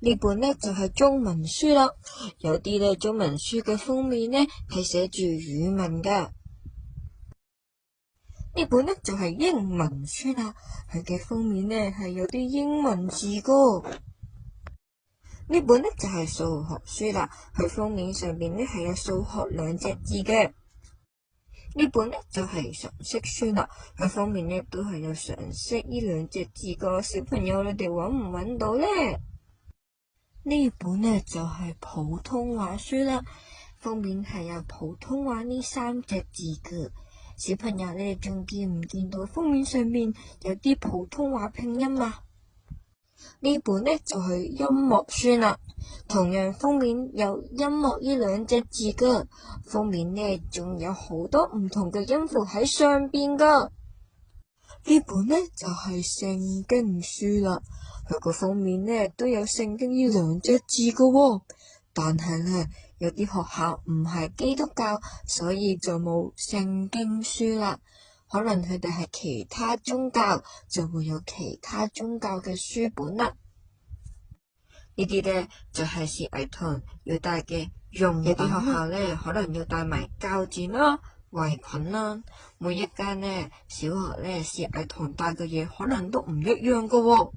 呢本呢就係中文書啦，有啲呢中文書嘅封面呢係寫住語文噶。呢本呢就係英文書啦，佢嘅封面呢係有啲英文字噶。呢本呢就係數學書啦，佢封面上面呢係有數學兩隻字嘅。呢本呢就係常識書啦，佢封面呢都係有常識呢兩隻字噶。小朋友你哋揾唔揾到呢？呢本呢就係普通話書啦，封面係有普通話呢三隻字嘅。小朋友你哋仲見唔見到封面上面有啲普通話拼音啊？呢本呢就係音樂書啦，同樣封面有音樂呢兩隻字噶，封面呢仲有好多唔同嘅音符喺上邊噶。呢本呢就係聖經書啦，佢個封面呢都有聖經呢兩隻字噶喎，但係呢有啲學校唔係基督教，所以就冇聖經書啦。可能佢哋係其他宗教，就會有其他宗教嘅書本啦。呢啲呢就係小藝童要帶嘅用品，有啲學校呢可能要帶埋膠剪啦、圍裙啦。每一間呢小學呢小藝童帶嘅嘢可能都唔一樣噶喎。